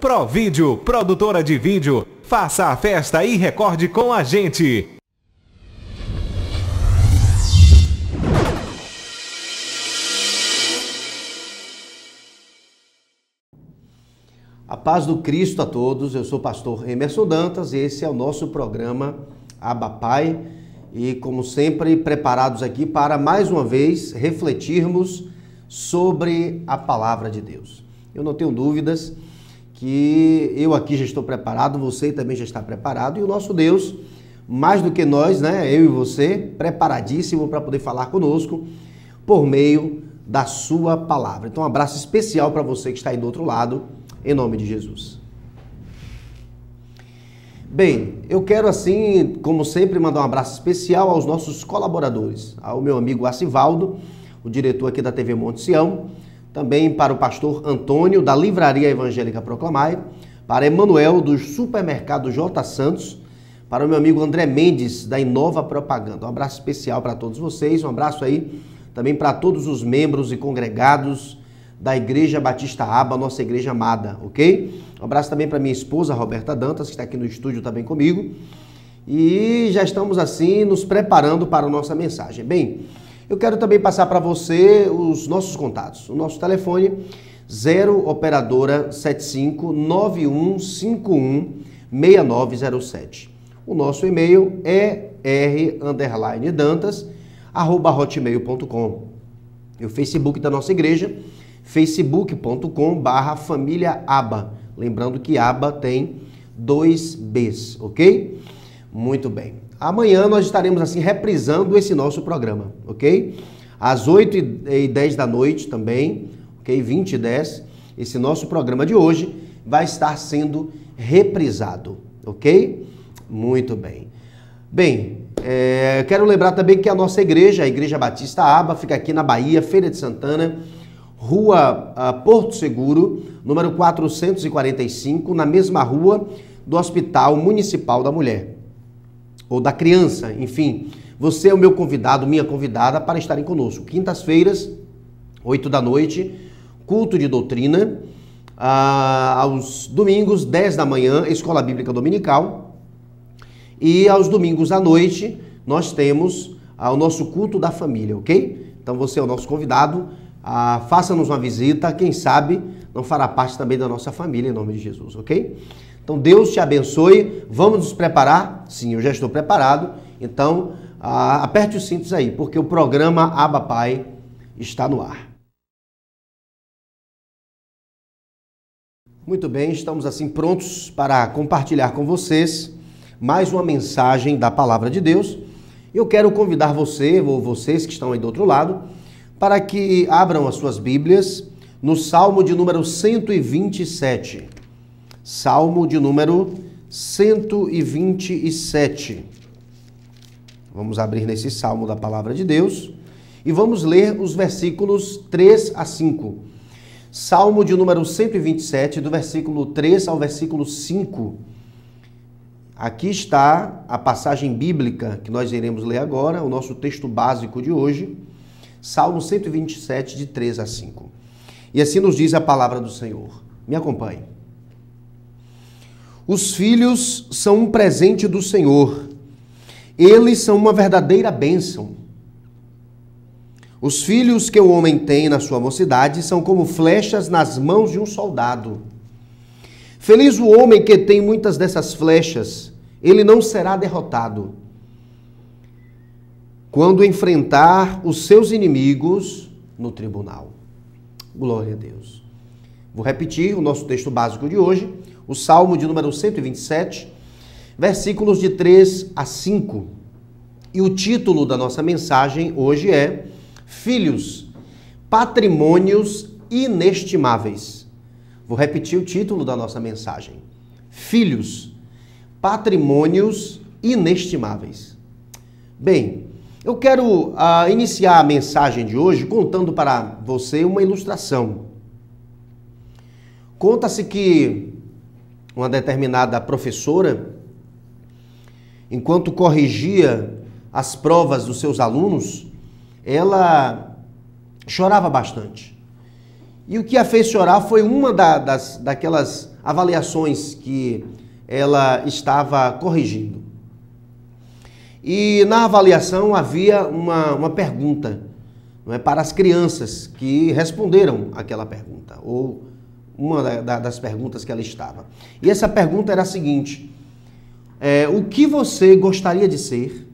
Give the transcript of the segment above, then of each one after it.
Provídeo, produtora de vídeo, faça a festa e recorde com a gente. A paz do Cristo a todos, eu sou o pastor Emerson Dantas e esse é o nosso programa Abba Pai. E como sempre, preparados aqui para mais uma vez refletirmos sobre a palavra de Deus. Eu não tenho dúvidas que eu aqui já estou preparado, você também já está preparado e o nosso Deus, mais do que nós, né, eu e você, preparadíssimo para poder falar conosco por meio da sua palavra. Então um abraço especial para você que está aí do outro lado, em nome de Jesus. Bem, eu quero assim, como sempre, mandar um abraço especial aos nossos colaboradores, ao meu amigo Acivaldo, o diretor aqui da TV Monte Sião, também para o pastor Antônio, da Livraria Evangélica Proclamai, para Emanuel, do Supermercado J. Santos, para o meu amigo André Mendes, da Inova Propaganda. Um abraço especial para todos vocês, um abraço aí também para todos os membros e congregados da Igreja Batista Abba, nossa igreja amada, ok? Um abraço também para minha esposa, Roberta Dantas, que está aqui no estúdio também comigo. E já estamos assim nos preparando para a nossa mensagem. Bem, eu quero também passar para você os nossos contatos. O nosso telefone 0 operadora 75 9151 6907. O nosso e-mail é r_dantas@hotmail.com. E o Facebook da nossa igreja, facebook.com/família-aba. Lembrando que Aba tem 2 Bs, ok? Muito bem. Amanhã nós estaremos assim reprisando esse nosso programa, ok? Às 8h10 da noite também, ok? 20h10, esse nosso programa de hoje vai estar sendo reprisado, ok? Muito bem. Bem, quero lembrar também que a nossa igreja, a Igreja Batista Abba, fica aqui na Bahia, Feira de Santana, Rua Porto Seguro, número 445, na mesma rua do Hospital Municipal da Mulher, ou da Criança, enfim. Você é o meu convidado, minha convidada, para estarem conosco. Quintas-feiras, 8 da noite, culto de doutrina. Aos domingos, 10 da manhã, Escola Bíblica Dominical. E aos domingos à noite, nós temos o nosso culto da família, ok? Então você é o nosso convidado. Faça-nos uma visita, quem sabe não fará parte também da nossa família, em nome de Jesus, ok? Então Deus te abençoe, vamos nos preparar? Sim, eu já estou preparado, então aperte os cintos aí, porque o programa Abba Pai está no ar. Muito bem, estamos assim prontos para compartilhar com vocês mais uma mensagem da Palavra de Deus. Eu quero convidar você, ou vocês que estão aí do outro lado, para que abram as suas Bíblias no Salmo de número 127. Salmo de número 127. Vamos abrir nesse Salmo da Palavra de Deus e vamos ler os versículos 3 a 5. Salmo de número 127, do versículo 3 ao versículo 5. Aqui está a passagem bíblica que nós iremos ler agora, o nosso texto básico de hoje. Salmo 127, de 3 a 5. E assim nos diz a palavra do Senhor. Me acompanhe. Os filhos são um presente do Senhor. Eles são uma verdadeira bênção. Os filhos que o homem tem na sua mocidade são como flechas nas mãos de um soldado. Feliz o homem que tem muitas dessas flechas, ele não será derrotado. Quando enfrentar os seus inimigos no tribunal. Glória a Deus. Vou repetir o nosso texto básico de hoje, o Salmo de número 127, versículos de 3 a 5. E o título da nossa mensagem hoje é Filhos, Patrimônios Inestimáveis. Vou repetir o título da nossa mensagem. Filhos, Patrimônios Inestimáveis. Bem, eu quero iniciar a mensagem de hoje contando para você uma ilustração. Conta-se que uma determinada professora, enquanto corrigia as provas dos seus alunos, ela chorava bastante. E o que a fez chorar foi uma daquelas avaliações que ela estava corrigindo. E na avaliação havia uma pergunta, não é, para as crianças que responderam aquela pergunta, ou uma das perguntas que ela estava. E essa pergunta era a seguinte: o que você gostaria de ser?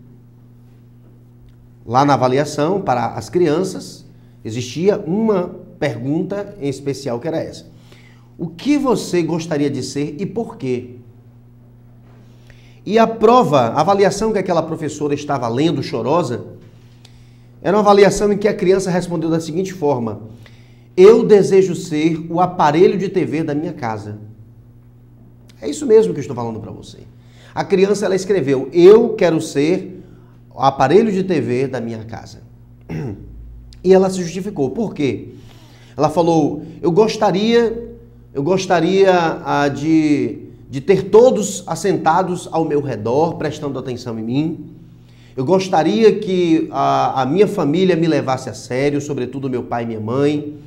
Lá na avaliação, para as crianças, existia uma pergunta em especial que era essa: o que você gostaria de ser e por quê? E a prova, a avaliação que aquela professora estava lendo, chorosa, era uma avaliação em que a criança respondeu da seguinte forma: eu desejo ser o aparelho de TV da minha casa. É isso mesmo que eu estou falando para você. A criança, ela escreveu: eu quero ser o aparelho de TV da minha casa. E ela se justificou. Por quê? Ela falou: eu gostaria de ter todos assentados ao meu redor, prestando atenção em mim. Eu gostaria que a minha família me levasse a sério, sobretudo meu pai e minha mãe.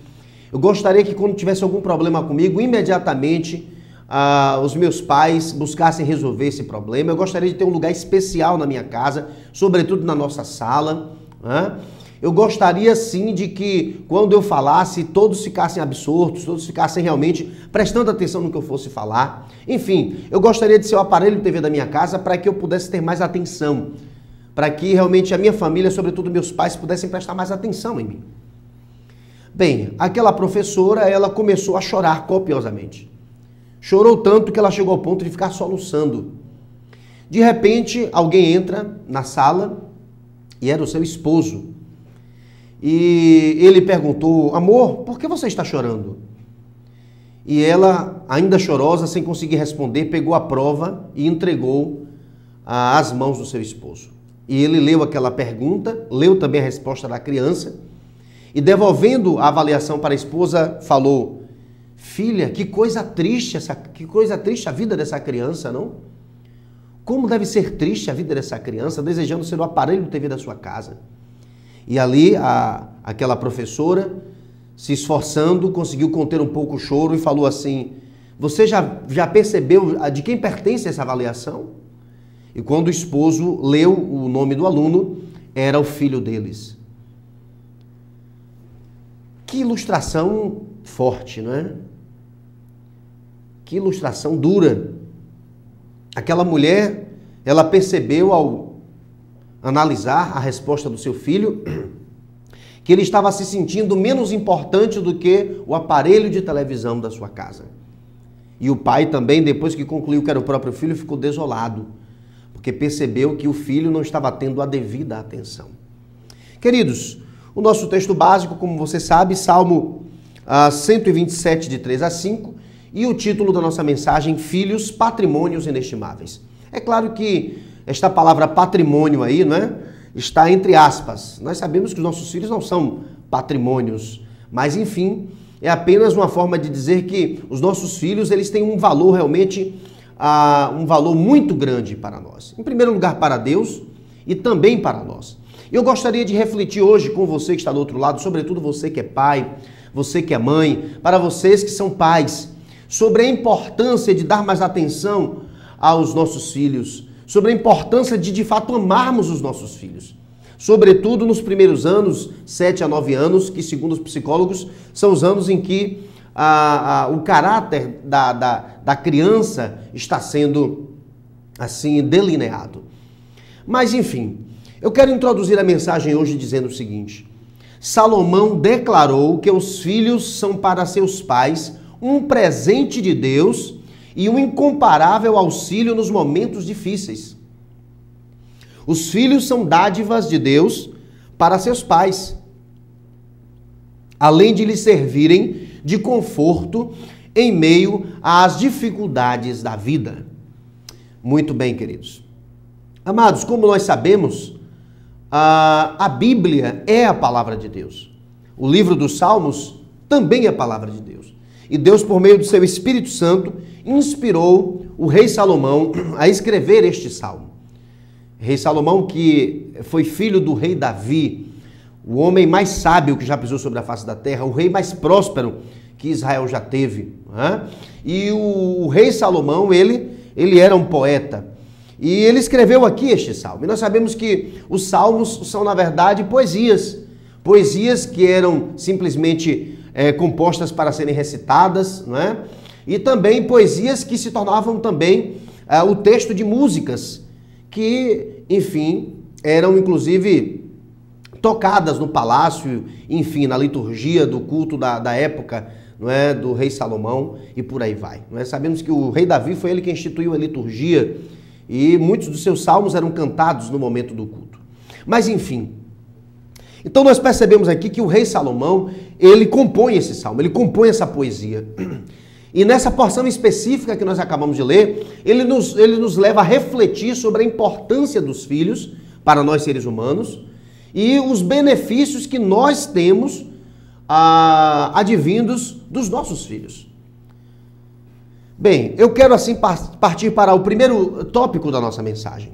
Eu gostaria que quando tivesse algum problema comigo, imediatamente os meus pais buscassem resolver esse problema. Eu gostaria de ter um lugar especial na minha casa, sobretudo na nossa sala, né? Eu gostaria sim de que quando eu falasse, todos ficassem absortos, todos ficassem realmente prestando atenção no que eu fosse falar. Enfim, eu gostaria de ser o aparelho de TV da minha casa para que eu pudesse ter mais atenção, para que realmente a minha família, sobretudo meus pais, pudessem prestar mais atenção em mim. Bem, aquela professora, ela começou a chorar copiosamente. Chorou tanto que ela chegou ao ponto de ficar soluçando. De repente, alguém entra na sala e era o seu esposo. E ele perguntou: amor, por que você está chorando? E ela, ainda chorosa, sem conseguir responder, pegou a prova e entregou às mãos do seu esposo. E ele leu aquela pergunta, leu também a resposta da criança e, devolvendo a avaliação para a esposa, falou: filha, que coisa triste a vida dessa criança, não? Como deve ser triste a vida dessa criança, desejando ser o aparelho de TV da sua casa. E ali, aquela professora, se esforçando, conseguiu conter um pouco o choro e falou assim: você já percebeu de quem pertence essa avaliação? E quando o esposo leu o nome do aluno, era o filho deles. Que ilustração forte, não é? Que ilustração dura. Aquela mulher, ela percebeu ao analisar a resposta do seu filho, que ele estava se sentindo menos importante do que o aparelho de televisão da sua casa. E o pai também, depois que concluiu que era o próprio filho, ficou desolado, porque percebeu que o filho não estava tendo a devida atenção. Queridos, o nosso texto básico, como você sabe, Salmo 127, de 3 a 5, e o título da nossa mensagem: Filhos, Patrimônios Inestimáveis. É claro que esta palavra patrimônio aí, não é? Está entre aspas. Nós sabemos que os nossos filhos não são patrimônios, mas enfim, é apenas uma forma de dizer que os nossos filhos, eles têm um valor realmente, um valor muito grande para nós. Em primeiro lugar para Deus e também para nós. Eu gostaria de refletir hoje com você que está do outro lado, sobretudo você que é pai, você que é mãe, para vocês que são pais, sobre a importância de dar mais atenção aos nossos filhos, sobre a importância de fato, amarmos os nossos filhos. Sobretudo nos primeiros anos, 7 a 9 anos, que segundo os psicólogos, são os anos em que o caráter da criança está sendo, assim, delineado. Mas, enfim, eu quero introduzir a mensagem hoje dizendo o seguinte: Salomão declarou que os filhos são para seus pais um presente de Deus e um incomparável auxílio nos momentos difíceis. Os filhos são dádivas de Deus para seus pais, além de lhes servirem de conforto em meio às dificuldades da vida. Muito bem, queridos. Amados, como nós sabemos, a Bíblia é a palavra de Deus. O livro dos Salmos também é a palavra de Deus. E Deus, por meio do seu Espírito Santo, inspirou o rei Salomão a escrever este salmo. Rei Salomão, que foi filho do rei Davi, o homem mais sábio que já pisou sobre a face da terra, o rei mais próspero que Israel já teve, né? E o rei Salomão, ele era um poeta. E ele escreveu aqui este salmo. E nós sabemos que os salmos são, na verdade, poesias. Poesias que eram simplesmente compostas para serem recitadas, não é? E também poesias que se tornavam também o texto de músicas que, enfim, eram inclusive tocadas no palácio, enfim, na liturgia do culto da época, não é, do rei Salomão e por aí vai. Não é? Sabemos que o rei Davi foi ele que instituiu a liturgia e muitos dos seus salmos eram cantados no momento do culto. Mas enfim, então nós percebemos aqui que o rei Salomão, ele compõe esse salmo, ele compõe essa poesia. E nessa porção específica que nós acabamos de ler, ele nos leva a refletir sobre a importância dos filhos para nós seres humanos e os benefícios que nós temos advindos dos nossos filhos. Bem, eu quero assim partir para o primeiro tópico da nossa mensagem.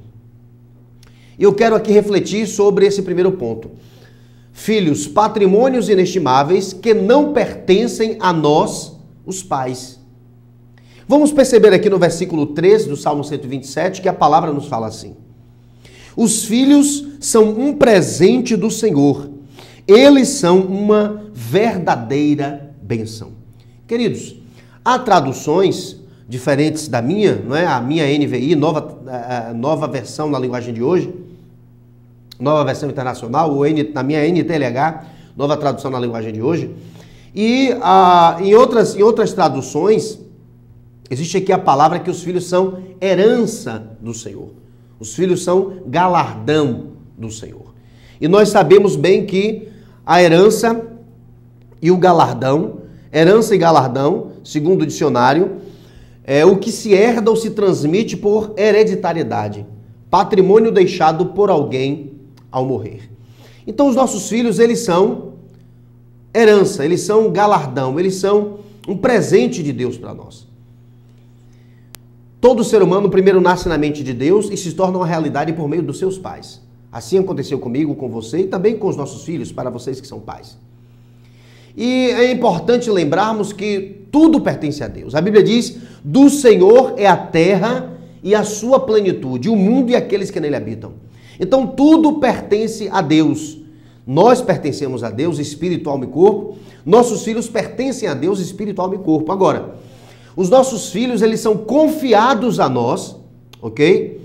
Eu quero aqui refletir sobre esse primeiro ponto. Filhos, patrimônios inestimáveis que não pertencem a nós, os pais. Vamos perceber aqui no versículo 3 do Salmo 127 que a palavra nos fala assim: os filhos são um presente do Senhor, eles são uma verdadeira bênção. Queridos, há traduções diferentes da minha, não é? A minha NVI, nova versão na linguagem de hoje, nova versão internacional, ou na minha NTLH, nova tradução na linguagem de hoje. E em outras traduções, existe aqui a palavra que os filhos são herança do Senhor. Os filhos são galardão do Senhor. E nós sabemos bem que a herança e o galardão, herança e galardão, segundo o dicionário, é o que se herda ou se transmite por hereditariedade, patrimônio deixado por alguém ao morrer. Então os nossos filhos, eles são herança, eles são galardão, eles são um presente de Deus para nós. Todo ser humano primeiro nasce na mente de Deus e se torna uma realidade por meio dos seus pais. Assim aconteceu comigo, com você e também com os nossos filhos, para vocês que são pais. E é importante lembrarmos que tudo pertence a Deus. A Bíblia diz: do Senhor é a terra e a sua plenitude, o mundo e aqueles que nele habitam. Então tudo pertence a Deus. Nós pertencemos a Deus, espírito, alma e corpo. Nossos filhos pertencem a Deus, espírito, alma e corpo. Agora, os nossos filhos, eles são confiados a nós, ok?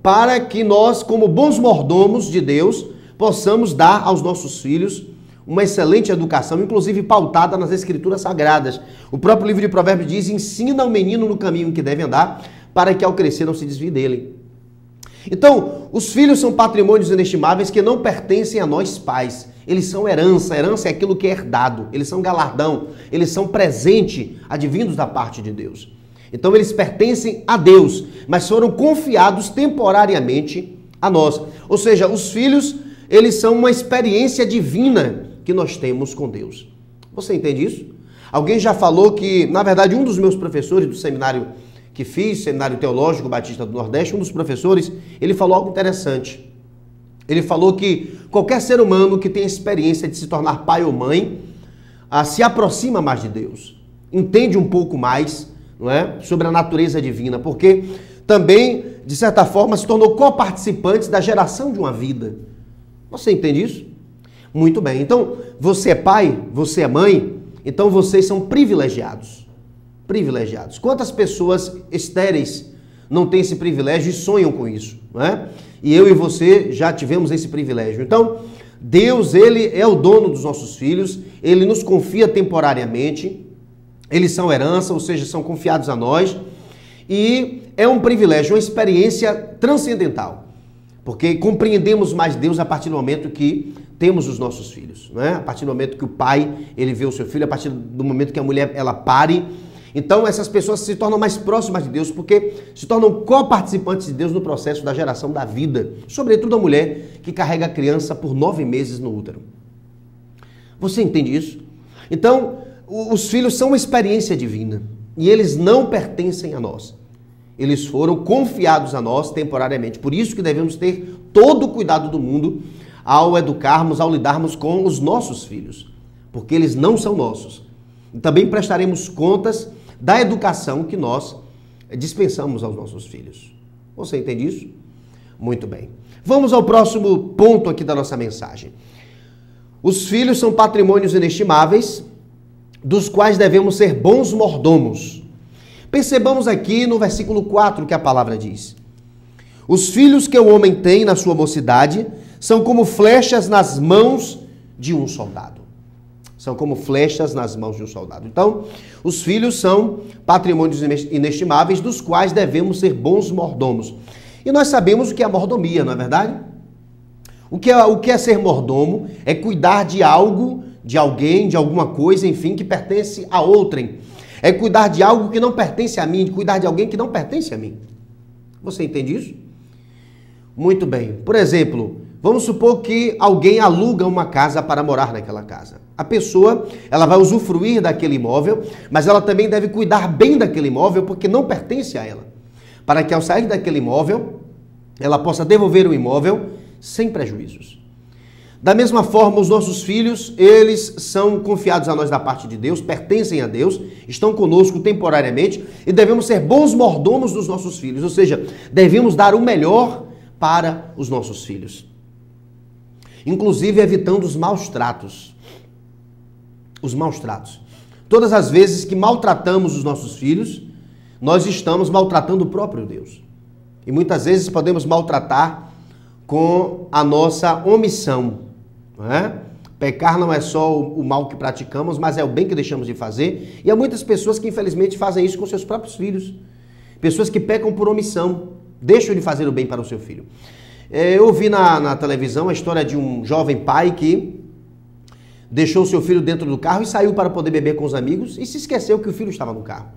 Para que nós, como bons mordomos de Deus, possamos dar aos nossos filhos uma excelente educação, inclusive pautada nas Escrituras Sagradas. O próprio livro de Provérbios diz: ensina o menino no caminho em que deve andar, para que ao crescer não se desvie dele. Então, os filhos são patrimônios inestimáveis que não pertencem a nós pais. Eles são herança. Herança é aquilo que é herdado. Eles são galardão. Eles são presente advindos da parte de Deus. Então, eles pertencem a Deus, mas foram confiados temporariamente a nós. Ou seja, os filhos, eles são uma experiência divina que nós temos com Deus. Você entende isso? Alguém já falou que, na verdade, um dos meus professores do seminário que fiz, Seminário Teológico Batista do Nordeste, um dos professores, ele falou algo interessante. Ele falou que qualquer ser humano que tem experiência de se tornar pai ou mãe, se aproxima mais de Deus, entende um pouco mais, não é, sobre a natureza divina, porque também, de certa forma, se tornou coparticipante da geração de uma vida. Você entende isso? Muito bem. Então, você é pai, você é mãe, então vocês são privilegiados. Privilegiados. Quantas pessoas estéreis não têm esse privilégio e sonham com isso, não é? E eu e você já tivemos esse privilégio. Então, Deus, ele é o dono dos nossos filhos, ele nos confia temporariamente, eles são herança, ou seja, são confiados a nós, e é um privilégio, uma experiência transcendental, porque compreendemos mais Deus a partir do momento que temos os nossos filhos, não é? A partir do momento que o pai, ele vê o seu filho, a partir do momento que a mulher, ela pare. Então essas pessoas se tornam mais próximas de Deus porque se tornam coparticipantes de Deus no processo da geração da vida, sobretudo a mulher que carrega a criança por 9 meses no útero. Você entende isso? Então, os filhos são uma experiência divina e eles não pertencem a nós. Eles foram confiados a nós temporariamente. Por isso que devemos ter todo o cuidado do mundo ao educarmos, ao lidarmos com os nossos filhos, porque eles não são nossos. E também prestaremos contas da educação que nós dispensamos aos nossos filhos. Você entende isso? Muito bem. Vamos ao próximo ponto aqui da nossa mensagem. Os filhos são patrimônios inestimáveis, dos quais devemos ser bons mordomos. Percebamos aqui no versículo 4 que a palavra diz: os filhos que o homem tem na sua mocidade são como flechas nas mãos de um soldado. São como flechas nas mãos de um soldado. Então, os filhos são patrimônios inestimáveis, dos quais devemos ser bons mordomos. E nós sabemos o que é mordomia, não é verdade? O que é ser mordomo? É cuidar de algo, de alguém, de alguma coisa, enfim, que pertence a outrem. É cuidar de algo que não pertence a mim, de cuidar de alguém que não pertence a mim. Você entende isso? Muito bem. Por exemplo, vamos supor que alguém aluga uma casa para morar naquela casa. A pessoa, ela vai usufruir daquele imóvel, mas ela também deve cuidar bem daquele imóvel porque não pertence a ela. Para que ao sair daquele imóvel, ela possa devolver o imóvel sem prejuízos. Da mesma forma, os nossos filhos, eles são confiados a nós da parte de Deus, pertencem a Deus, estão conosco temporariamente e devemos ser bons mordomos dos nossos filhos, ou seja, devemos dar o melhor para os nossos filhos. Inclusive evitando os maus tratos. Os maus tratos. Todas as vezes que maltratamos os nossos filhos, nós estamos maltratando o próprio Deus. E muitas vezes podemos maltratar com a nossa omissão. Não é? Pecar não é só o mal que praticamos, mas é o bem que deixamos de fazer. E há muitas pessoas que infelizmente fazem isso com seus próprios filhos. Pessoas que pecam por omissão, deixam de fazer o bem para o seu filho. Eu ouvi na televisão a história de um jovem pai que deixou o seu filho dentro do carro e saiu para poder beber com os amigos e se esqueceu que o filho estava no carro.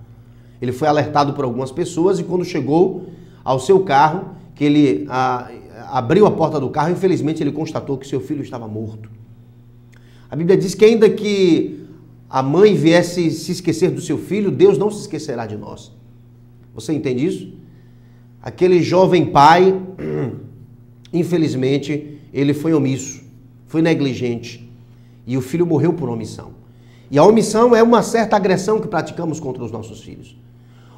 Ele foi alertado por algumas pessoas e quando chegou ao seu carro, que ele abriu a porta do carro, infelizmente ele constatou que seu filho estava morto. A Bíblia diz que ainda que a mãe viesse se esquecer do seu filho, Deus não se esquecerá de nós. Você entende isso? Aquele jovem pai, infelizmente, ele foi omisso, foi negligente e o filho morreu por omissão. E a omissão é uma certa agressão que praticamos contra os nossos filhos.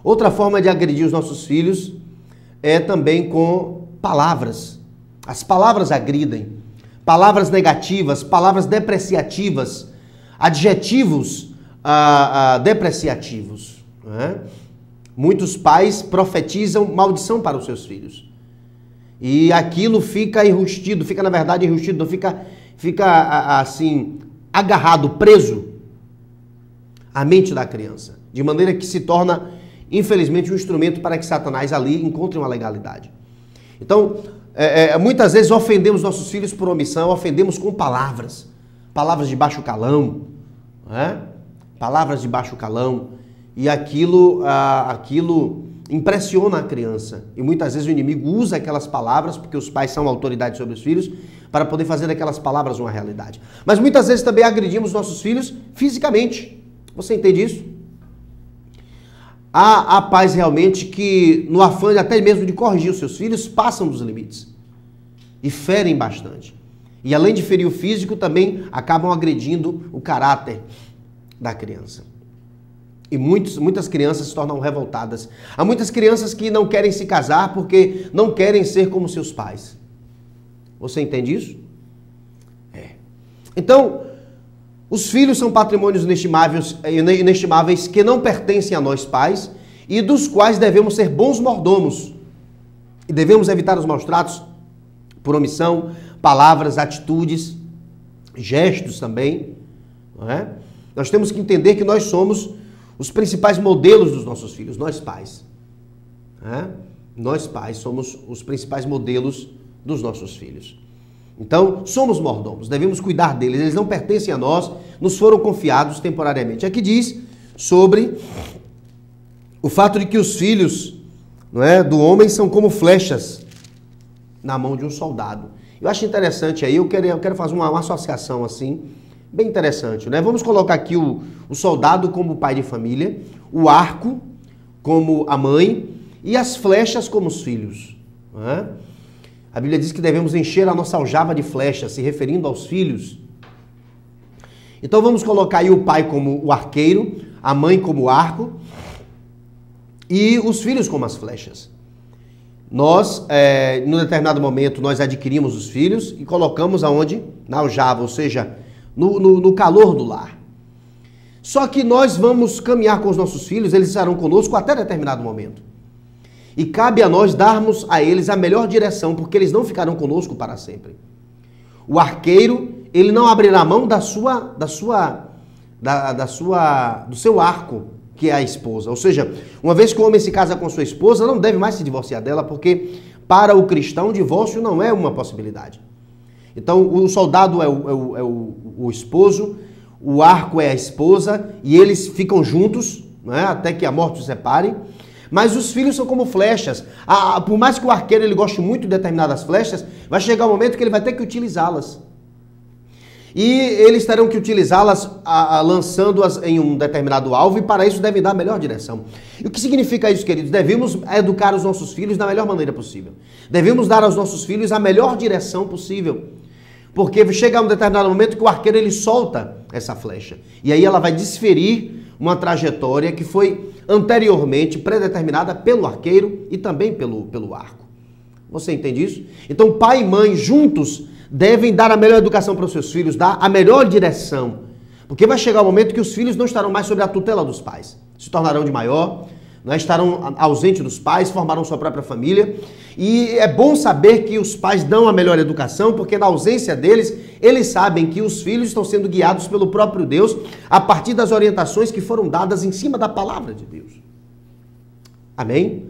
Outra forma de agredir os nossos filhos é também com palavras. As palavras agridem. Palavras negativas, palavras depreciativas, adjetivos depreciativos. Né? Muitos pais profetizam maldição para os seus filhos. E aquilo fica enrustido, fica na verdade enrustido, fica assim, agarrado, preso à mente da criança. De maneira que se torna, infelizmente, um instrumento para que Satanás ali encontre uma legalidade. Então, muitas vezes ofendemos nossos filhos por omissão, ofendemos com palavras. Palavras de baixo calão. Né? Palavras de baixo calão. E aquilo impressiona a criança. E muitas vezes o inimigo usa aquelas palavras, porque os pais são autoridade sobre os filhos, para poder fazer daquelas palavras uma realidade. Mas muitas vezes também agredimos nossos filhos fisicamente. Você entende isso? Há pais realmente que, no afã até mesmo de corrigir os seus filhos, passam dos limites. E ferem bastante. E além de ferir o físico, também acabam agredindo o caráter da criança. E muitas crianças se tornam revoltadas. Há muitas crianças que não querem se casar porque não querem ser como seus pais. Você entende isso? Então, os filhos são patrimônios inestimáveis que não pertencem a nós pais e dos quais devemos ser bons mordomos. E devemos evitar os maus tratos por omissão, palavras, atitudes, gestos também. Não é? Nós temos que entender que nós somos os principais modelos dos nossos filhos, nós pais. Nós pais somos os principais modelos dos nossos filhos. Então, somos mordomos, devemos cuidar deles, eles não pertencem a nós, nos foram confiados temporariamente. Aqui diz sobre o fato de que os filhos, não é, do homem são como flechas na mão de um soldado. Eu acho interessante aí, eu quero fazer uma associação assim, bem interessante, né? Vamos colocar aqui o soldado como pai de família, o arco como a mãe e as flechas como os filhos. Não é? A Bíblia diz que devemos encher a nossa aljava de flechas, se referindo aos filhos. Então vamos colocar aí o pai como o arqueiro, a mãe como o arco e os filhos como as flechas. Nós, num determinado momento, nós adquirimos os filhos e colocamos aonde? Na aljava, ou seja, no calor do lar. Só que nós vamos caminhar com os nossos filhos, eles estarão conosco até determinado momento. E cabe a nós darmos a eles a melhor direção, porque eles não ficarão conosco para sempre. O arqueiro, ele não abrirá mão do seu arco, que é a esposa. Ou seja, uma vez que o homem se casa com sua esposa, não deve mais se divorciar dela, porque para o cristão, o divórcio não é uma possibilidade. Então, o soldado é o esposo, o arco é a esposa, e eles ficam juntos, né, até que a morte os separe. Mas os filhos são como flechas. Por mais que o arqueiro ele goste muito de determinadas flechas, vai chegar um momento que ele vai ter que utilizá-las. E eles terão que utilizá-las lançando-as em um determinado alvo, e para isso devem dar a melhor direção. E o que significa isso, queridos? Devemos educar os nossos filhos da melhor maneira possível. Devemos dar aos nossos filhos a melhor direção possível. Porque chega um determinado momento que o arqueiro ele solta essa flecha. E aí ela vai desferir uma trajetória que foi anteriormente predeterminada pelo arqueiro e também pelo arco. Você entende isso? Então pai e mãe juntos devem dar a melhor educação para os seus filhos, dar a melhor direção. Porque vai chegar o momento que os filhos não estarão mais sob a tutela dos pais. Se tornarão de maior, estarão ausentes dos pais, formarão sua própria família. E é bom saber que os pais dão a melhor educação, porque na ausência deles, eles sabem que os filhos estão sendo guiados pelo próprio Deus a partir das orientações que foram dadas em cima da palavra de Deus. Amém?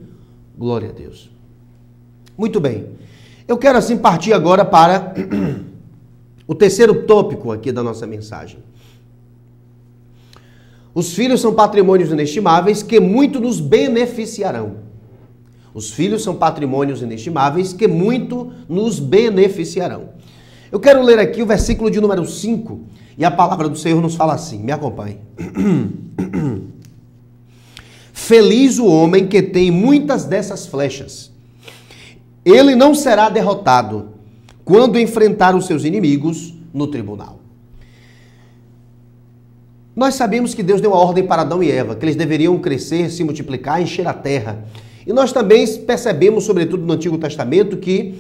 Glória a Deus. Muito bem. Eu quero assim partir agora para o terceiro tópico aqui da nossa mensagem. Os filhos são patrimônios inestimáveis que muito nos beneficiarão. Os filhos são patrimônios inestimáveis que muito nos beneficiarão. Eu quero ler aqui o versículo de número 5 e a palavra do Senhor nos fala assim, me acompanhe. Feliz o homem que tem muitas dessas flechas. Ele não será derrotado quando enfrentar os seus inimigos no tribunal. Nós sabemos que Deus deu a ordem para Adão e Eva, que eles deveriam crescer, se multiplicar, encher a terra. E nós também percebemos, sobretudo no Antigo Testamento, que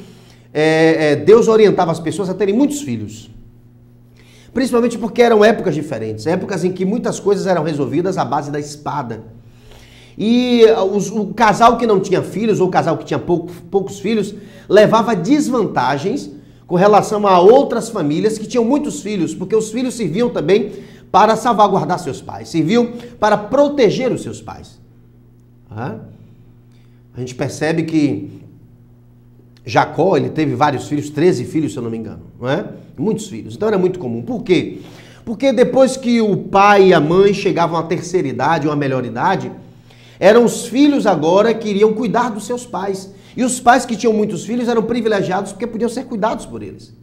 Deus orientava as pessoas a terem muitos filhos. Principalmente porque eram épocas diferentes, épocas em que muitas coisas eram resolvidas à base da espada. E o casal que não tinha filhos, ou o casal que tinha poucos filhos, levava desvantagens com relação a outras famílias que tinham muitos filhos, porque os filhos serviam também para salvaguardar seus pais, serviam para proteger os seus pais. A gente percebe que Jacó, ele teve vários filhos, 13 filhos, se eu não me engano, não é? Muitos filhos, então era muito comum. Por quê? Porque depois que o pai e a mãe chegavam à terceira idade ou à melhor idade, eram os filhos agora que iriam cuidar dos seus pais. E os pais que tinham muitos filhos eram privilegiados porque podiam ser cuidados por eles.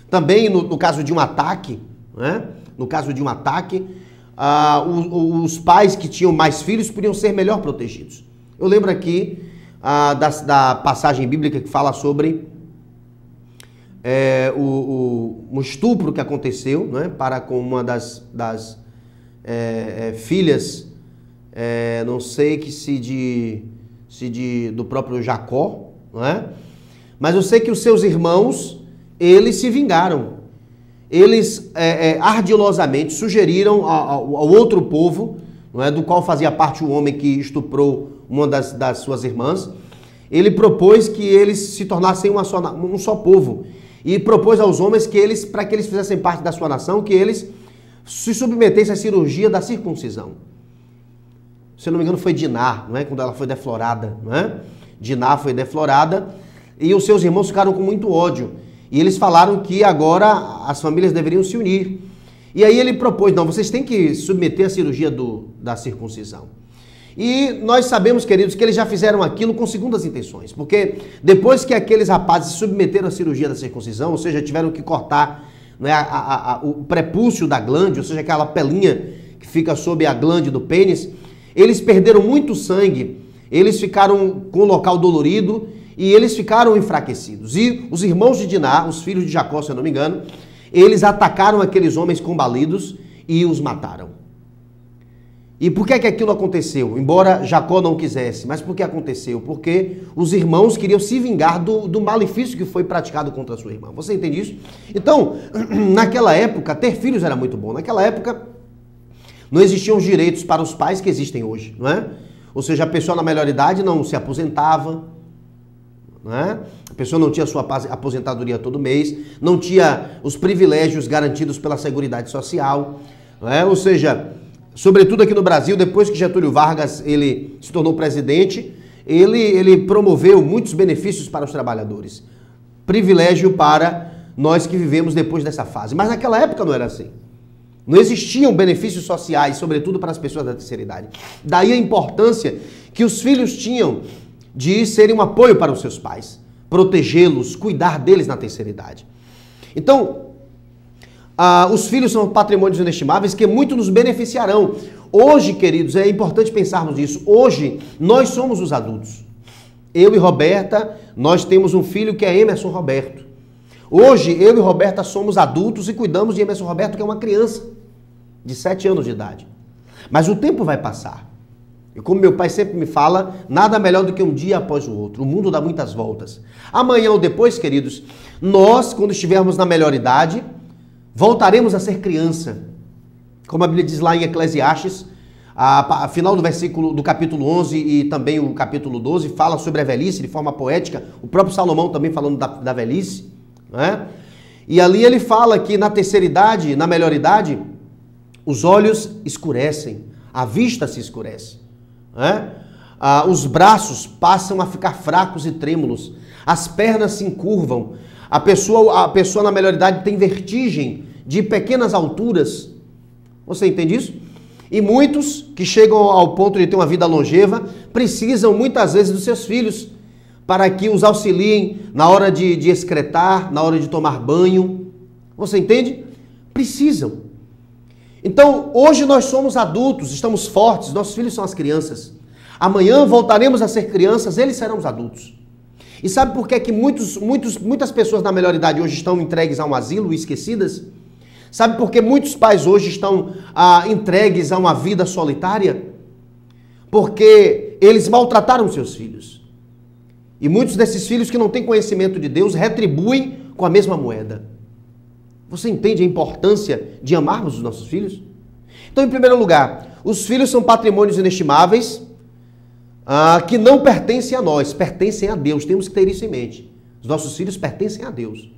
Também no caso de um ataque, né? No caso de um ataque, os pais que tinham mais filhos podiam ser melhor protegidos. Eu lembro aqui da passagem bíblica que fala sobre um estupro que aconteceu, né, para com uma das filhas, não sei que do próprio Jacó, não é? Mas eu sei que os seus irmãos, eles se vingaram. Eles ardilosamente sugeriram ao outro povo, não é, do qual fazia parte o homem que estuprou uma das suas irmãs, ele propôs que eles se tornassem um só povo. E propôs aos homens que para que eles fizessem parte da sua nação, que eles se submetessem à cirurgia da circuncisão. Se eu não me engano foi Diná, não é? Quando ela foi deflorada, não é? Diná foi deflorada e os seus irmãos ficaram com muito ódio. E eles falaram que agora as famílias deveriam se unir. E aí ele propôs, não, vocês têm que submeter a cirurgia da circuncisão. E nós sabemos, queridos, que eles já fizeram aquilo com segundas intenções. Porque depois que aqueles rapazes se submeteram à cirurgia da circuncisão, ou seja, tiveram que cortar, não é, o prepúcio da glande, ou seja, aquela pelinha que fica sob a glande do pênis, eles perderam muito sangue, eles ficaram com o local dolorido, e eles ficaram enfraquecidos. E os irmãos de Diná, os filhos de Jacó, se eu não me engano, eles atacaram aqueles homens combalidos e os mataram. E por que aquilo aconteceu? Embora Jacó não quisesse, mas por que aconteceu? Porque os irmãos queriam se vingar do malefício que foi praticado contra a sua irmã. Você entende isso? Então, naquela época, ter filhos era muito bom. Naquela época, não existiam os direitos para os pais que existem hoje, não é? Ou seja, a pessoa na melhor idade não se aposentava, não é? A pessoa não tinha sua aposentadoria todo mês, não tinha os privilégios garantidos pela Seguridade Social, não é? Ou seja, sobretudo aqui no Brasil, depois que Getúlio Vargas ele se tornou presidente, ele promoveu muitos benefícios para os trabalhadores. Privilégio para nós que vivemos depois dessa fase. Mas naquela época não era assim. Não existiam benefícios sociais, sobretudo para as pessoas da terceira idade. Daí a importância que os filhos tinham de serem um apoio para os seus pais, protegê-los, cuidar deles na terceira idade. Então, os filhos são patrimônios inestimáveis que muito nos beneficiarão. Hoje, queridos, é importante pensarmos nisso. Hoje, nós somos os adultos. Eu e Roberta, nós temos um filho que é Emerson Roberto. Hoje, eu e Roberta somos adultos e cuidamos de Emerson Roberto, que é uma criança de 7 anos de idade. Mas o tempo vai passar. E como meu pai sempre me fala, nada melhor do que um dia após o outro. O mundo dá muitas voltas. Amanhã ou depois, queridos, nós, quando estivermos na melhor idade, voltaremos a ser criança. Como a Bíblia diz lá em Eclesiastes, a final do versículo do capítulo 11 e também o capítulo 12 fala sobre a velhice de forma poética. O próprio Salomão também falando da velhice, não é? E ali ele fala que na terceira idade, na melhor idade, os olhos escurecem, a vista se escurece, não é? Os braços passam a ficar fracos e trêmulos, as pernas se encurvam. A pessoa na melhor idade tem vertigem de pequenas alturas. Você entende isso? E muitos que chegam ao ponto de ter uma vida longeva precisam muitas vezes dos seus filhos para que os auxiliem na hora de excretar, na hora de tomar banho. Você entende? Precisam. Então, hoje nós somos adultos, estamos fortes, nossos filhos são as crianças. Amanhã voltaremos a ser crianças, eles serão os adultos. E sabe por que muitas pessoas na melhor idade hoje estão entregues a um asilo e esquecidas? Sabe por que muitos pais hoje estão entregues a uma vida solitária? Porque eles maltrataram seus filhos. E muitos desses filhos que não têm conhecimento de Deus retribuem com a mesma moeda. Você entende a importância de amarmos os nossos filhos? Então, em primeiro lugar, os filhos são patrimônios inestimáveis, que não pertencem a nós, pertencem a Deus. Temos que ter isso em mente. Os nossos filhos pertencem a Deus.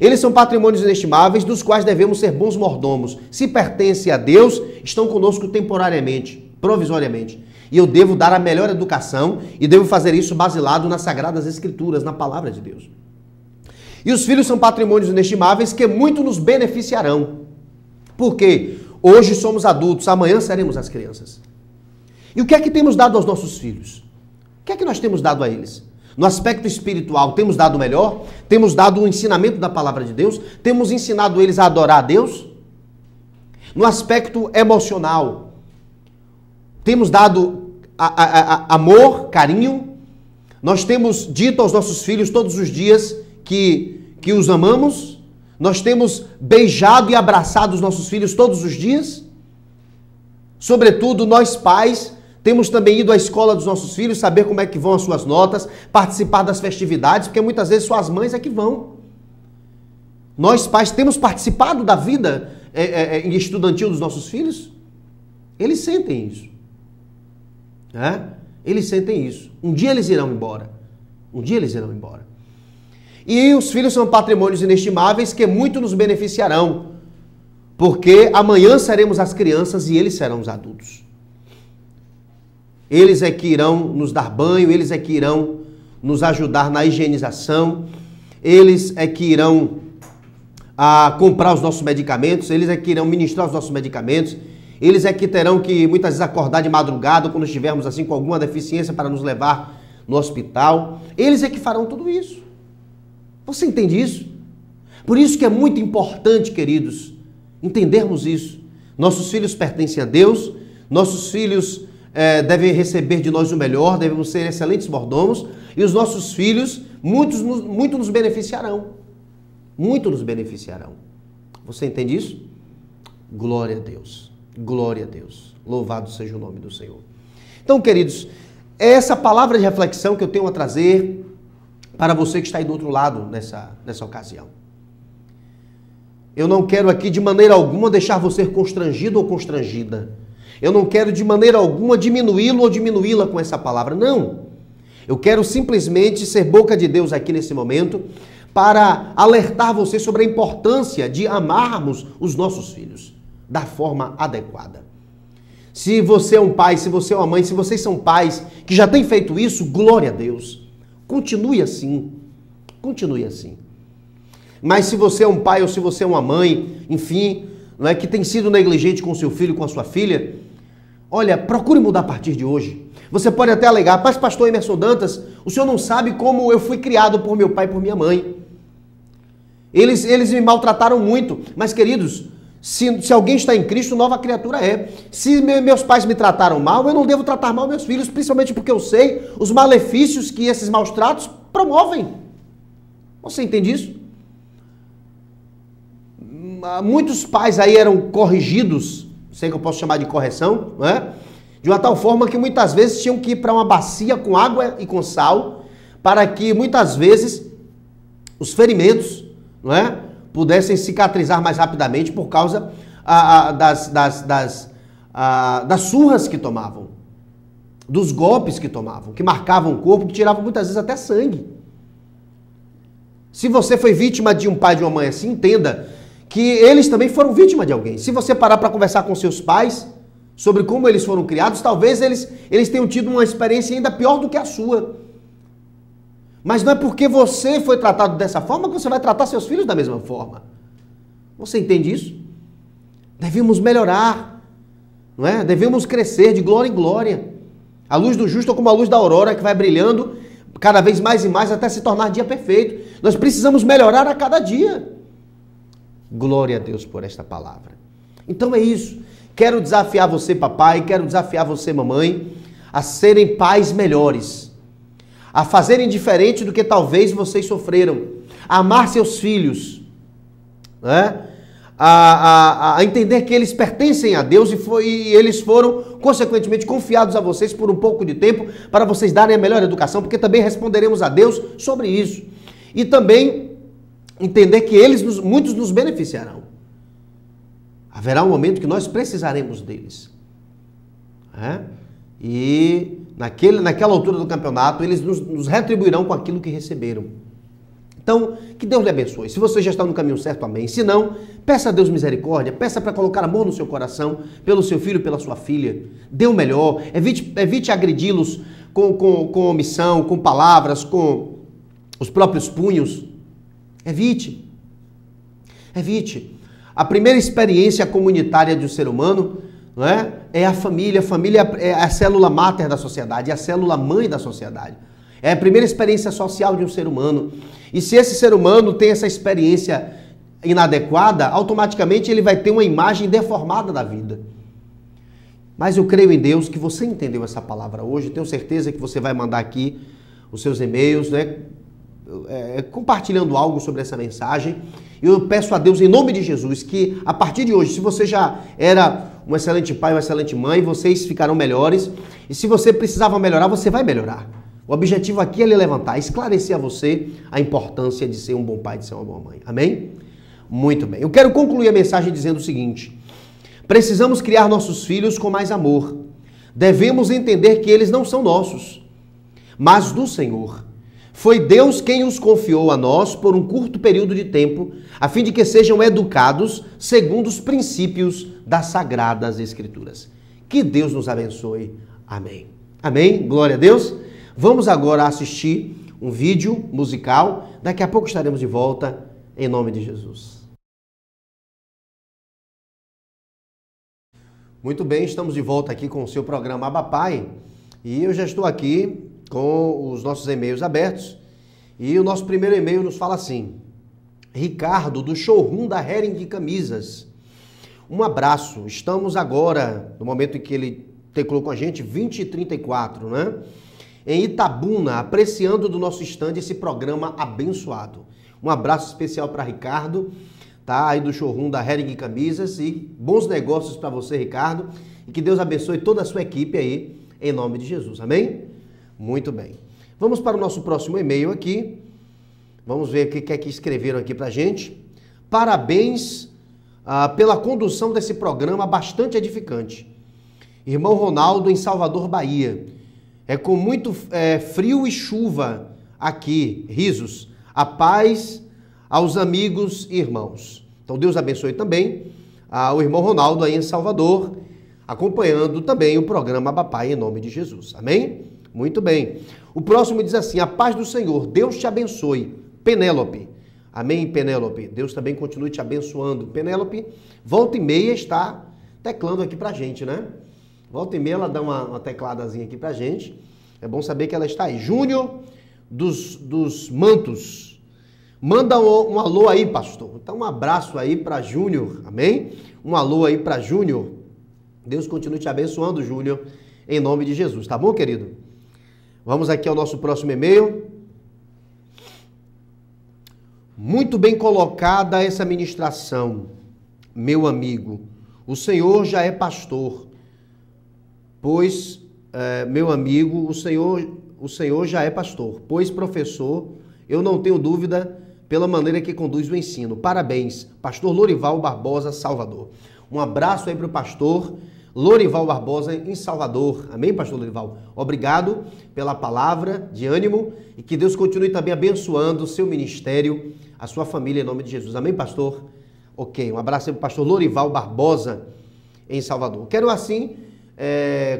Eles são patrimônios inestimáveis, dos quais devemos ser bons mordomos. Se pertencem a Deus, estão conosco temporariamente, provisoriamente. E eu devo dar a melhor educação e devo fazer isso baseado nas Sagradas Escrituras, na Palavra de Deus. E os filhos são patrimônios inestimáveis que muito nos beneficiarão. Por quê? Hoje somos adultos, amanhã seremos as crianças. E o que é que temos dado aos nossos filhos? O que é que nós temos dado a eles? No aspecto espiritual, temos dado o melhor? Temos dado o ensinamento da palavra de Deus? Temos ensinado eles a adorar a Deus? No aspecto emocional, temos dado amor, carinho? Nós temos dito aos nossos filhos todos os dias que os amamos? Nós temos beijado e abraçado os nossos filhos todos os dias? Sobretudo, nós pais temos também ido à escola dos nossos filhos, saber como é que vão as suas notas, participar das festividades, porque muitas vezes suas mães é que vão. Nós pais temos participado da vida estudantil dos nossos filhos? Eles sentem isso. Eles sentem isso. Um dia eles irão embora. Um dia eles irão embora. E os filhos são patrimônios inestimáveis que muito nos beneficiarão, porque amanhã seremos as crianças e eles serão os adultos. Eles é que irão nos dar banho, eles é que irão nos ajudar na higienização, eles é que irão comprar os nossos medicamentos, eles é que irão ministrar os nossos medicamentos, eles é que terão que muitas vezes acordar de madrugada quando estivermos assim com alguma deficiência para nos levar no hospital. Eles é que farão tudo isso. Você entende isso? Por isso que é muito importante, queridos, entendermos isso. Nossos filhos pertencem a Deus, nossos filhos devem receber de nós o melhor, devemos ser excelentes mordomos, e os nossos filhos muito nos beneficiarão. Muito nos beneficiarão. Você entende isso? Glória a Deus. Glória a Deus. Louvado seja o nome do Senhor. Então, queridos, é essa palavra de reflexão que eu tenho a trazer para você que está aí do outro lado nessa ocasião. Eu não quero aqui de maneira alguma deixar você constrangido ou constrangida. Eu não quero de maneira alguma diminuí-lo ou diminuí-la com essa palavra. Não. Eu quero simplesmente ser boca de Deus aqui nesse momento para alertar você sobre a importância de amarmos os nossos filhos da forma adequada. Se você é um pai, se você é uma mãe, se vocês são pais que já têm feito isso, glória a Deus. Continue assim. Continue assim. Mas se você é um pai ou se você é uma mãe, enfim, não é que tem sido negligente com seu filho, com a sua filha, olha, procure mudar a partir de hoje. Você pode até alegar, mas pastor Emerson Dantas, o senhor não sabe como eu fui criado por meu pai e por minha mãe. Eles me maltrataram muito. Mas, queridos, se alguém está em Cristo, nova criatura é. Se meus pais me trataram mal, eu não devo tratar mal meus filhos, principalmente porque eu sei os malefícios que esses maus tratos promovem. Você entende isso? Muitos pais aí eram corrigidos, sei que eu posso chamar de correção, não é? De uma tal forma que muitas vezes tinham que ir para uma bacia com água e com sal, para que muitas vezes os ferimentos, não é, pudessem cicatrizar mais rapidamente por causa das surras que tomavam, dos golpes que tomavam, que marcavam o corpo, que tiravam muitas vezes até sangue. Se você foi vítima de um pai e de uma mãe assim, entenda que eles também foram vítima de alguém. Se você parar para conversar com seus pais sobre como eles foram criados, talvez eles tenham tido uma experiência ainda pior do que a sua. Mas não é porque você foi tratado dessa forma que você vai tratar seus filhos da mesma forma. Você entende isso? Devemos melhorar, não é? Devemos crescer de glória em glória. A luz do justo é como a luz da aurora que vai brilhando cada vez mais e mais até se tornar dia perfeito. Nós precisamos melhorar a cada dia. Glória a Deus por esta palavra. Então é isso. Quero desafiar você, papai, quero desafiar você, mamãe, a serem pais melhores, a fazerem diferente do que talvez vocês sofreram, a amar seus filhos, né? A entender que eles pertencem a Deus e eles foram, consequentemente, confiados a vocês por um pouco de tempo para vocês darem a melhor educação, porque também responderemos a Deus sobre isso. E também entender que muitos nos beneficiarão. Haverá um momento que nós precisaremos deles. E naquela altura do campeonato, eles nos retribuirão com aquilo que receberam. Então, que Deus lhe abençoe. Se você já está no caminho certo, amém. Se não, peça a Deus misericórdia, peça para colocar amor no seu coração, pelo seu filho, pela sua filha. Dê o melhor, evite agredi-los com omissão, com palavras, com os próprios punhos. Evite. A primeira experiência comunitária de um ser humano, não é? É a família. A família é a célula máter da sociedade, é a célula mãe da sociedade. É a primeira experiência social de um ser humano. E se esse ser humano tem essa experiência inadequada, automaticamente ele vai ter uma imagem deformada da vida. Mas eu creio em Deus que você entendeu essa palavra hoje. Tenho certeza que você vai mandar aqui os seus e-mails, né? Compartilhando algo sobre essa mensagem. Eu peço a Deus, em nome de Jesus, que a partir de hoje, se você já era um excelente pai, uma excelente mãe, vocês ficarão melhores. E se você precisava melhorar, você vai melhorar. O objetivo aqui é lhe levantar, esclarecer a você a importância de ser um bom pai, de ser uma boa mãe. Amém? Muito bem. Eu quero concluir a mensagem dizendo o seguinte: precisamos criar nossos filhos com mais amor. Devemos entender que eles não são nossos, mas do Senhor. Foi Deus quem os confiou a nós por um curto período de tempo, a fim de que sejam educados segundo os princípios das Sagradas Escrituras. Que Deus nos abençoe. Amém. Amém? Glória a Deus. Vamos agora assistir um vídeo musical. Daqui a pouco estaremos de volta, em nome de Jesus. Muito bem, estamos de volta aqui com o seu programa Abba Pai. E eu já estou aqui com os nossos e-mails abertos. E o nosso primeiro e-mail nos fala assim: Ricardo, do showroom da Hering Camisas. Um abraço. Estamos agora, no momento em que ele teclou com a gente, 20h34, né? Em Itabuna, apreciando do nosso stand esse programa abençoado. Um abraço especial para Ricardo, tá? Aí do showroom da Hering Camisas, e bons negócios para você, Ricardo, e que Deus abençoe toda a sua equipe aí, em nome de Jesus, amém? Muito bem. Vamos para o nosso próximo e-mail aqui. Vamos ver o que é que escreveram aqui pra gente. Parabéns pela condução desse programa bastante edificante. Irmão Ronaldo, em Salvador, Bahia. É com muito frio e chuva aqui, risos. A paz aos amigos e irmãos. Então Deus abençoe também o irmão Ronaldo aí em Salvador, acompanhando também o programa Abapai em nome de Jesus. Amém? Muito bem. O próximo diz assim: a paz do Senhor, Deus te abençoe. Penélope. Amém, Penélope? Deus também continue te abençoando. Penélope, volta e meia está teclando aqui pra gente, né? Volta e meia ela dá uma tecladazinha aqui pra gente. É bom saber que ela está aí. Júnior dos Mantos. Manda um alô aí, pastor. Então um abraço aí para Júnior, amém? Um alô aí para Júnior. Deus continue te abençoando, Júnior, em nome de Jesus, tá bom, querido? Vamos aqui ao nosso próximo e-mail. Muito bem colocada essa ministração, meu amigo. O Senhor já é pastor, pois, meu amigo, o Senhor já é pastor, pois professor, eu não tenho dúvida pela maneira que conduz o ensino. Parabéns, pastor Lorival Barbosa, Salvador. Um abraço aí para o pastor Lorival Barbosa em Salvador. Amém, pastor Lorival? Obrigado pela palavra de ânimo e que Deus continue também abençoando o seu ministério, a sua família, em nome de Jesus. Amém, pastor? Ok, um abraço aí para o pastor Lorival Barbosa em Salvador. Quero assim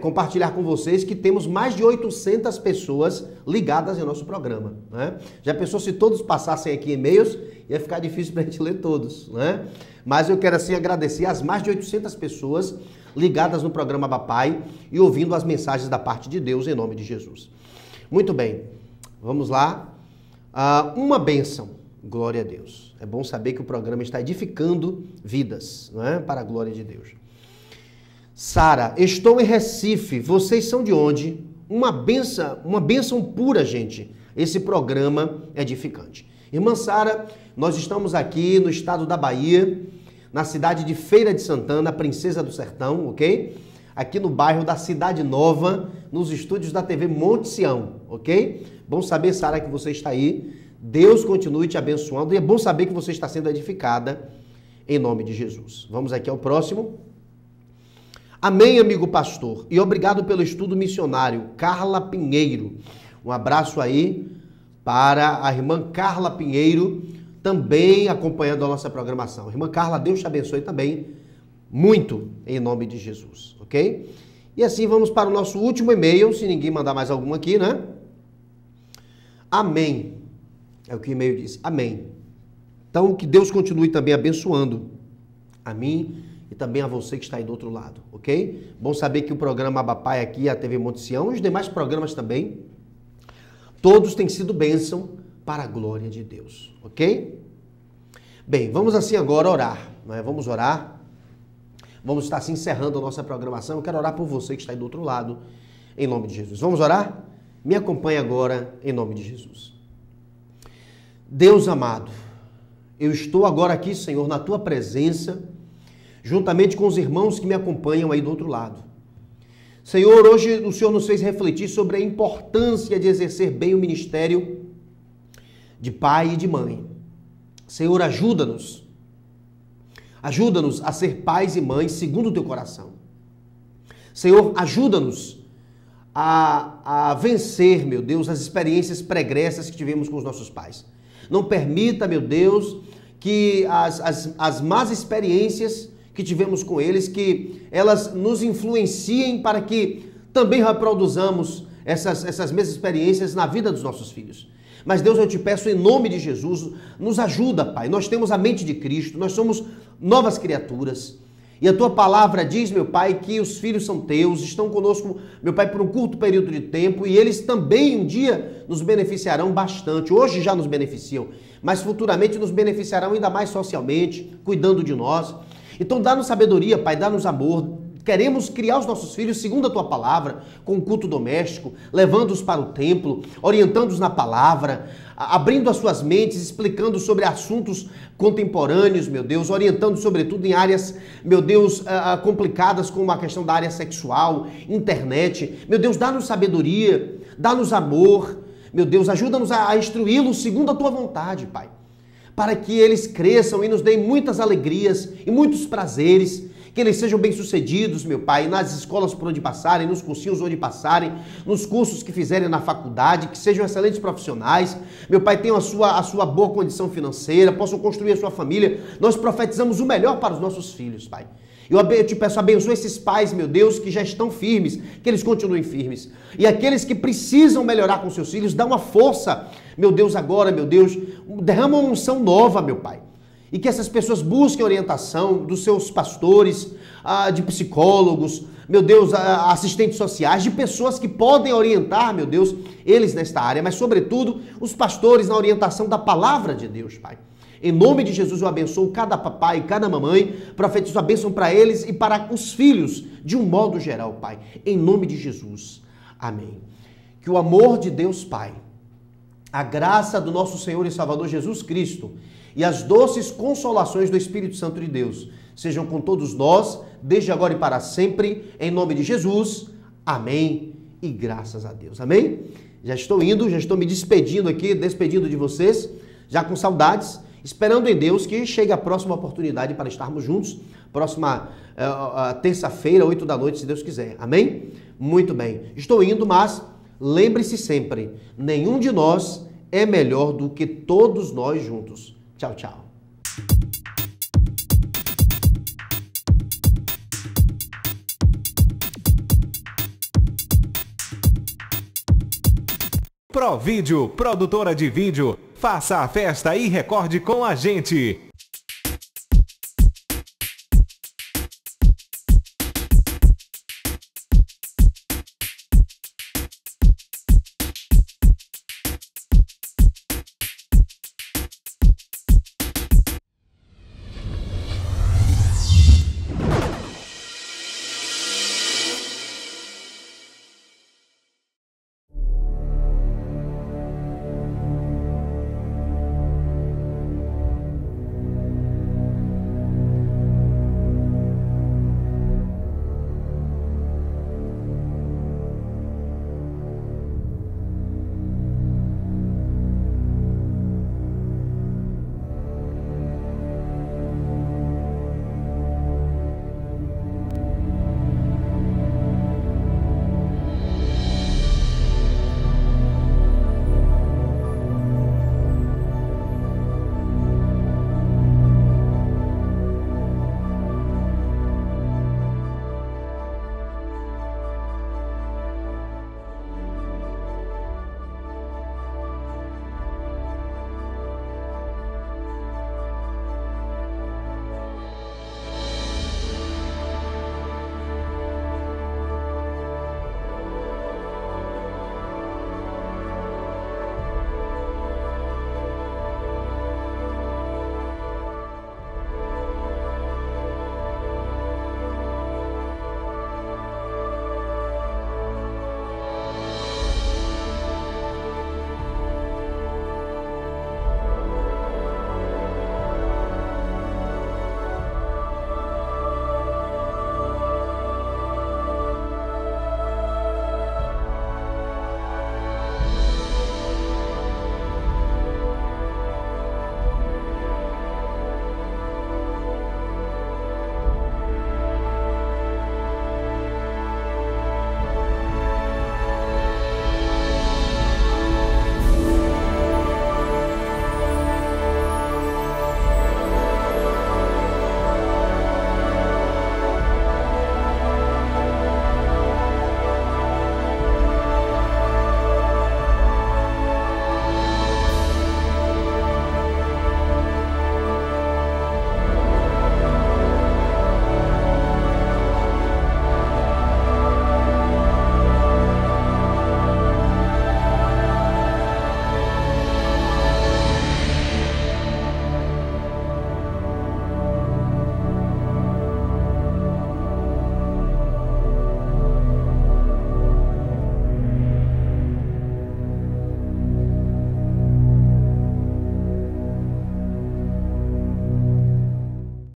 compartilhar com vocês que temos mais de 800 pessoas ligadas em nosso programa, né? Já pensou se todos passassem aqui e-mails, ia ficar difícil para a gente ler todos, né? Mas eu quero assim agradecer as mais de 800 pessoas ligadas no programa Abapai e ouvindo as mensagens da parte de Deus em nome de Jesus. Muito bem, vamos lá. Uma bênção, glória a Deus. É bom saber que o programa está edificando vidas, não é? Para a glória de Deus. Sara, estou em Recife, vocês são de onde? Uma bênção pura, gente. Esse programa é edificante. Irmã Sara, nós estamos aqui no estado da Bahia, na cidade de Feira de Santana, Princesa do Sertão, ok? Aqui no bairro da Cidade Nova, nos estúdios da TV Monte Sião, ok? Bom saber, Sara, que você está aí. Deus continue te abençoando e é bom saber que você está sendo edificada em nome de Jesus. Vamos aqui ao próximo. Amém, amigo pastor, e obrigado pelo estudo missionário, Carla Pinheiro. Um abraço aí para a irmã Carla Pinheiro, também acompanhando a nossa programação. Irmã Carla, Deus te abençoe também muito, em nome de Jesus, ok? E assim vamos para o nosso último e-mail, se ninguém mandar mais algum aqui, né? Amém. É o que o e-mail diz, amém. Então, que Deus continue também abençoando a mim e também a você que está aí do outro lado, ok? Bom saber que o programa Abapai aqui, a TV Monte Sião e os demais programas também, todos têm sido bênção para a glória de Deus, ok? Bem, vamos assim agora orar, não é? Vamos orar, vamos estar assim encerrando a nossa programação. Eu quero orar por você que está aí do outro lado, em nome de Jesus. Vamos orar? Me acompanhe agora, em nome de Jesus. Deus amado, eu estou agora aqui, Senhor, na Tua presença, juntamente com os irmãos que me acompanham aí do outro lado. Senhor, hoje o Senhor nos fez refletir sobre a importância de exercer bem o ministério de pai e de mãe. Senhor, ajuda-nos a ser pais e mães segundo o Teu coração. Senhor, ajuda-nos a vencer, meu Deus, as experiências pregressas que tivemos com os nossos pais. Não permita, meu Deus, que as más experiências que tivemos com eles, que elas nos influenciem para que também reproduzamos essas mesmas experiências na vida dos nossos filhos. Mas Deus, eu te peço em nome de Jesus, nos ajuda, Pai. Nós temos a mente de Cristo, nós somos novas criaturas. E a Tua palavra diz, meu Pai, que os filhos são Teus, estão conosco, meu Pai, por um curto período de tempo e eles também um dia nos beneficiarão bastante. Hoje já nos beneficiam, mas futuramente nos beneficiarão ainda mais socialmente, cuidando de nós. Então dá-nos sabedoria, Pai, dá-nos amor, queremos criar os nossos filhos segundo a tua palavra, com o culto doméstico, levando-os para o templo, orientando-os na palavra, abrindo as suas mentes, explicando sobre assuntos contemporâneos, meu Deus, orientando sobretudo em áreas, meu Deus, complicadas como a questão da área sexual, internet. Meu Deus, dá-nos sabedoria, dá-nos amor, meu Deus, ajuda-nos a instruí-los segundo a tua vontade, Pai, para que eles cresçam e nos deem muitas alegrias e muitos prazeres, que eles sejam bem-sucedidos, meu Pai, nas escolas por onde passarem, nos cursinhos onde passarem, nos cursos que fizerem na faculdade, que sejam excelentes profissionais, meu Pai, tenham a sua boa condição financeira, possam construir a sua família. Nós profetizamos o melhor para os nossos filhos, Pai. Eu te peço, abençoa esses pais, meu Deus, que já estão firmes, que eles continuem firmes. E aqueles que precisam melhorar com seus filhos, dá uma força, meu Deus, agora, meu Deus, derrama uma unção nova, meu Pai. E que essas pessoas busquem orientação dos seus pastores, de psicólogos, meu Deus, assistentes sociais, de pessoas que podem orientar, meu Deus, eles nesta área, mas sobretudo os pastores na orientação da palavra de Deus, Pai. Em nome de Jesus eu abençoo cada papai e cada mamãe, profetizo a bênção para eles e para os filhos, de um modo geral, Pai. Em nome de Jesus. Amém. Que o amor de Deus, Pai, a graça do nosso Senhor e Salvador Jesus Cristo e as doces consolações do Espírito Santo de Deus sejam com todos nós, desde agora e para sempre, em nome de Jesus. Amém e graças a Deus. Amém? Já estou indo, já estou me despedindo aqui, despedindo de vocês, já com saudades, esperando em Deus que chegue a próxima oportunidade para estarmos juntos, próxima terça-feira, 8 da noite, se Deus quiser. Amém? Muito bem. Estou indo, mas lembre-se sempre, nenhum de nós é melhor do que todos nós juntos. Tchau, tchau. Provídeo, produtora de vídeo, faça a festa e recorde com a gente.